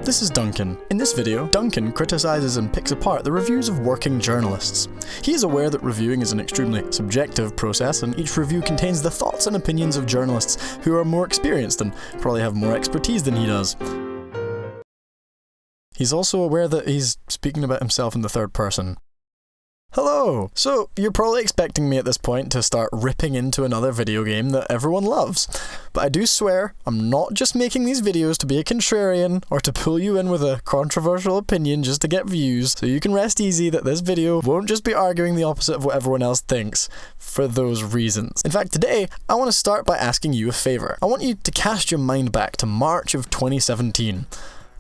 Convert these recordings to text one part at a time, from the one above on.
this is Duncan. In this video, Duncan criticizes and picks apart the reviews of working journalists. He is aware that reviewing is an extremely subjective process, and each review contains the thoughts and opinions of journalists who are more experienced and probably have more expertise than he does. He's also aware that he's speaking about himself in the third person. Hello! So, you're probably expecting me at this point to start ripping into another video game that everyone loves. But I do swear, I'm not just making these videos to be a contrarian, or to pull you in with a controversial opinion just to get views, so you can rest easy that this video won't just be arguing the opposite of what everyone else thinks, for those reasons. In fact, today, I want to start by asking you a favour. I want you to cast your mind back to March of 2017.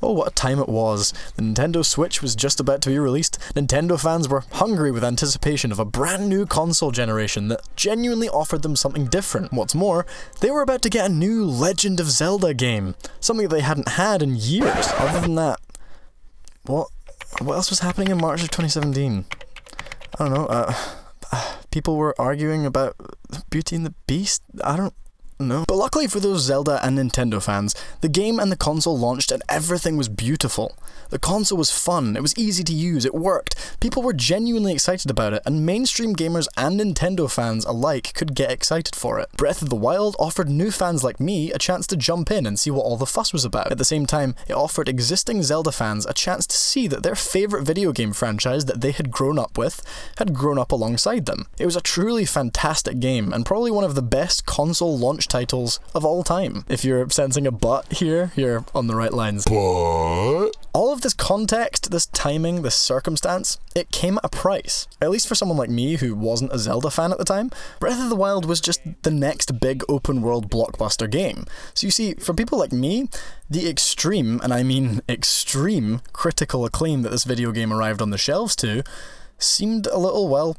Oh, what a time it was. The Nintendo Switch was just about to be released. Nintendo fans were hungry with anticipation of a brand new console generation that genuinely offered them something different. What's more, they were about to get a new Legend of Zelda game. Something that they hadn't had in years. Other than that, what else was happening in March of 2017? I don't know, people were arguing about Beauty and the Beast? I don't know. But luckily for those Zelda and Nintendo fans, the game and the console launched and everything was beautiful. The console was fun, it was easy to use, it worked, people were genuinely excited about it, and mainstream gamers and Nintendo fans alike could get excited for it. Breath of the Wild offered new fans like me a chance to jump in and see what all the fuss was about. At the same time, it offered existing Zelda fans a chance to see that their favourite video game franchise that they had grown up with had grown up alongside them. It was a truly fantastic game, and probably one of the best console launch titles of all time. If you're sensing a but here, you're on the right lines. But all of this context, this timing, this circumstance, it came at a price. At least for someone like me who wasn't a Zelda fan at the time, Breath of the Wild was just the next big open world blockbuster game. So you see, for people like me, the extreme, and I mean extreme, critical acclaim that this video game arrived on the shelves to seemed a little, well,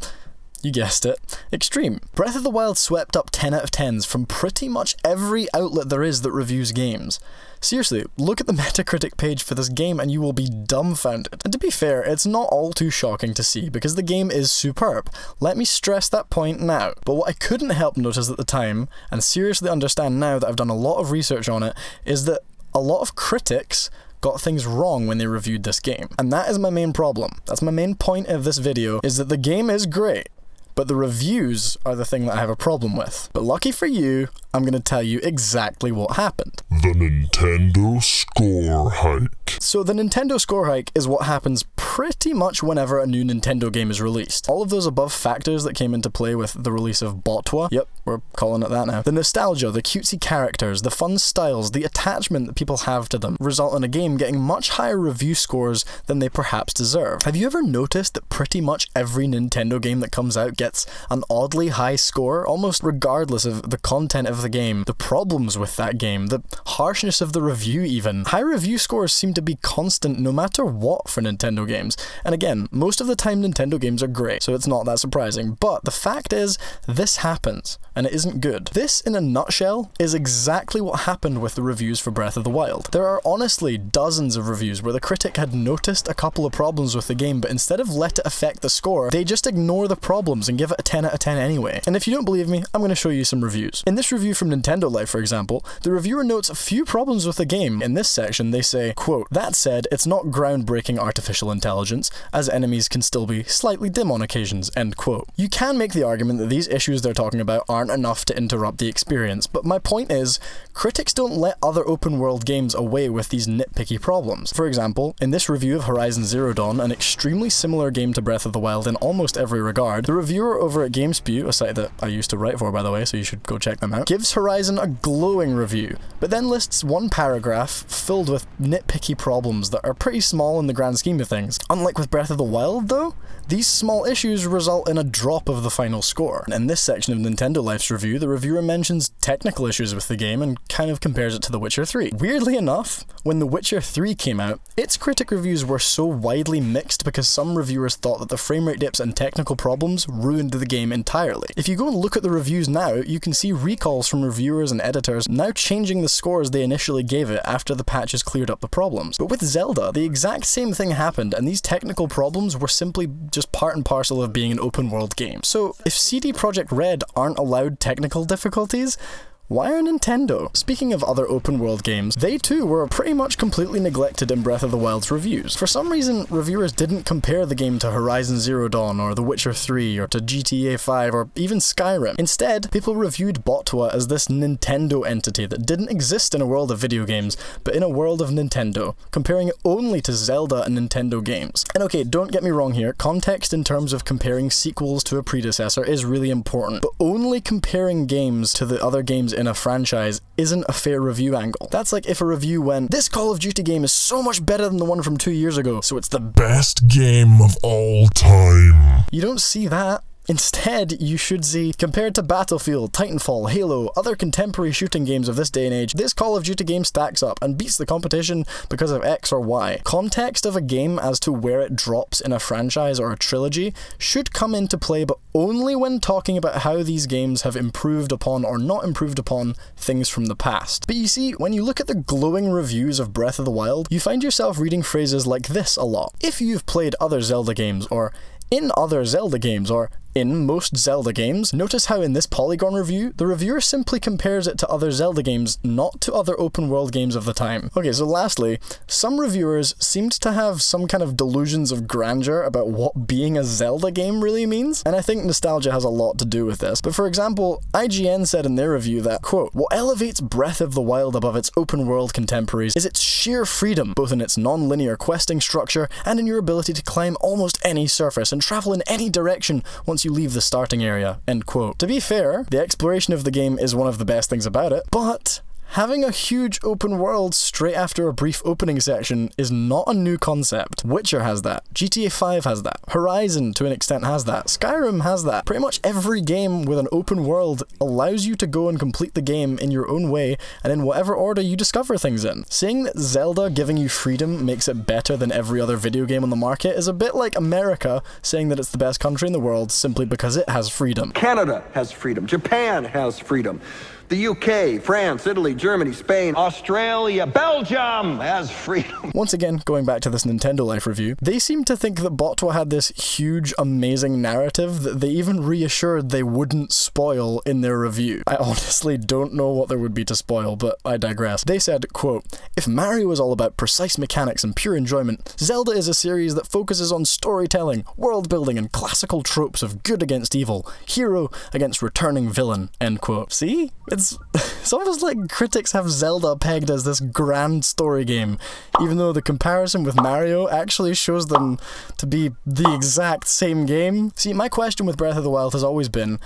you guessed it, extreme. Breath of the Wild swept up 10 out of 10s from pretty much every outlet there is that reviews games. Seriously, look at the Metacritic page for this game and you will be dumbfounded. And to be fair, it's not all too shocking to see because the game is superb. Let me stress that point now. But what I couldn't help notice at the time, and seriously understand now that I've done a lot of research on it, is that a lot of critics got things wrong when they reviewed this game. And that is my main problem. That's my main point of this video, is that the game is great, but the reviews are the thing that I have a problem with. But lucky for you, I'm going to tell you exactly what happened. the Nintendo score hike. So the Nintendo score hike is what happens pretty much whenever a new Nintendo game is released. All of those above factors that came into play with the release of Botwa, yep, we're calling it that now, the nostalgia, the cutesy characters, the fun styles, the attachment that people have to them, result in a game getting much higher review scores than they perhaps deserve. Have you ever noticed that pretty much every Nintendo game that comes out gets an oddly high score, almost regardless of the content of the game, the problems with that game, the harshness of the review even? High review scores seem to be constant no matter what for Nintendo games. And again, most of the time Nintendo games are great, so it's not that surprising. But the fact is, this happens, and it isn't good. This, in a nutshell, is exactly what happened with the reviews for Breath of the Wild. There are honestly dozens of reviews where the critic had noticed a couple of problems with the game, but instead of let it affect the score, they just ignore the problems and give it a 10 out of 10 anyway. And if you don't believe me, I'm going to show you some reviews. In this review from Nintendo Life, for example, the reviewer notes a few problems with the game. In this section, they say, quote, "That said, it's not groundbreaking artificial intelligence, as enemies can still be slightly dim on occasions," end quote. You can make the argument that these issues they're talking about aren't enough to interrupt the experience, but my point is, critics don't let other open world games away with these nitpicky problems. For example, in this review of Horizon Zero Dawn, an extremely similar game to Breath of the Wild in almost every regard, the reviewer over at GameSpew, a site that I used to write for by the way, so you should go check them out, gives Horizon a glowing review, but then lists one paragraph filled with nitpicky problems that are pretty small in the grand scheme of things. Unlike with Breath of the Wild though, these small issues result in a drop of the final score. In this section of Nintendo Life's review, the reviewer mentions technical issues with the game and kind of compares it to The Witcher 3. Weirdly enough, when The Witcher 3 came out, its critic reviews were so widely mixed because some reviewers thought that the frame rate dips and technical problems ruined the game entirely. If you go and look at the reviews now, you can see recalls from reviewers and editors now changing the scores they initially gave it after the patches cleared up the problems. But with Zelda, the exact same thing happened, and these technical problems were simply just part and parcel of being an open world game. So if CD Projekt Red aren't allowed technical difficulties, Why are Nintendo? Speaking of other open world games, they too were pretty much completely neglected in Breath of the Wild's reviews. For some reason, reviewers didn't compare the game to Horizon Zero Dawn or The Witcher 3 or to GTA 5 or even Skyrim. Instead, people reviewed Botwa as this Nintendo entity that didn't exist in a world of video games, but in a world of Nintendo, comparing it only to Zelda and Nintendo games. And okay, don't get me wrong here, context in terms of comparing sequels to a predecessor is really important, but only comparing games to the other games in a franchise isn't a fair review angle. That's like if a review went, "This Call of Duty game is so much better than the one from 2 years ago, so it's the Best game of all time." You don't see that. Instead, you should see, compared to Battlefield, Titanfall, Halo, other contemporary shooting games of this day and age, this Call of Duty game stacks up and beats the competition because of X or Y. Context of a game as to where it drops in a franchise or a trilogy should come into play, but only when talking about how these games have improved upon or not improved upon things from the past. But you see, when you look at the glowing reviews of Breath of the Wild, you find yourself reading phrases like this a lot. If you've played other Zelda games, or in other Zelda games, or in most Zelda games, notice how in this Polygon review, the reviewer simply compares it to other Zelda games, not to other open world games of the time. Okay, so lastly, some reviewers seemed to have some kind of delusions of grandeur about what being a Zelda game really means, and I think nostalgia has a lot to do with this. But for example, IGN said in their review that, quote, "What elevates Breath of the Wild above its open world contemporaries is its sheer freedom, both in its non-linear questing structure and in your ability to climb almost any surface and travel in any direction once you leave the starting area," end quote. To be fair, the exploration of the game is one of the best things about it, but having a huge open world straight after a brief opening section is not a new concept. Witcher has that. GTA 5 has that. Horizon, to an extent, has that. Skyrim has that. Pretty much every game with an open world allows you to go and complete the game in your own way and in whatever order you discover things in. Saying that Zelda giving you freedom makes it better than every other video game on the market is a bit like America saying that it's the best country in the world simply because it has freedom. Canada has freedom. Japan has freedom. The UK, France, Italy, Germany, Spain, Australia, Belgium has freedom. Once again, going back to this Nintendo Life review, they seem to think that Botwa had this huge, amazing narrative that they even reassured they wouldn't spoil in their review. I honestly don't know what there would be to spoil, but I digress. They said, quote, "If Mario is all about precise mechanics and pure enjoyment, Zelda is a series that focuses on storytelling, world building, and classical tropes of good against evil, hero against returning villain," end quote. See? It's almost like critics have Zelda pegged as this grand story game, even though the comparison with Mario actually shows them to be the exact same game. See, my question with Breath of the Wild has always been,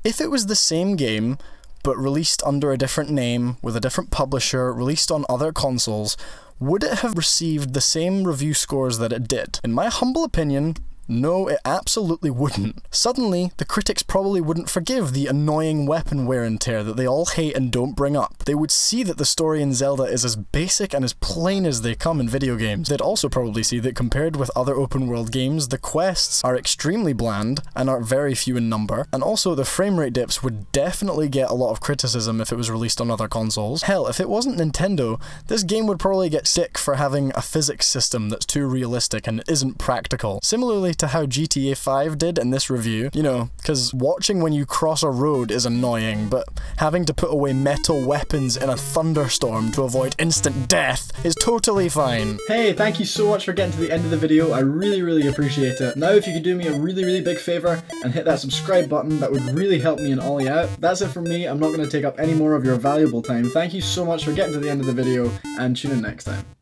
if it was the same game, but released under a different name, with a different publisher, released on other consoles, would it have received the same review scores that it did? In my humble opinion, no, it absolutely wouldn't. Suddenly, the critics probably wouldn't forgive the annoying weapon wear and tear that they all hate and don't bring up. They would see that the story in Zelda is as basic and as plain as they come in video games. They'd also probably see that compared with other open world games, the quests are extremely bland and are very few in number, and also the frame rate dips would definitely get a lot of criticism if it was released on other consoles. Hell, if it wasn't Nintendo, this game would probably get sick for having a physics system that's too realistic and isn't practical. Similarly to how GTA 5 did in this review, you know, because watching when you cross a road is annoying, but having to put away metal weapons in a thunderstorm to avoid instant death is totally fine. Hey, thank you so much for getting to the end of the video. I really appreciate it. Now if you could do me a really big favor and hit that subscribe button, that would really help me and Ollie out. That's it from me. I'm not going to take up any more of your valuable time. Thank you so much for getting to the end of the video, and tune in next time.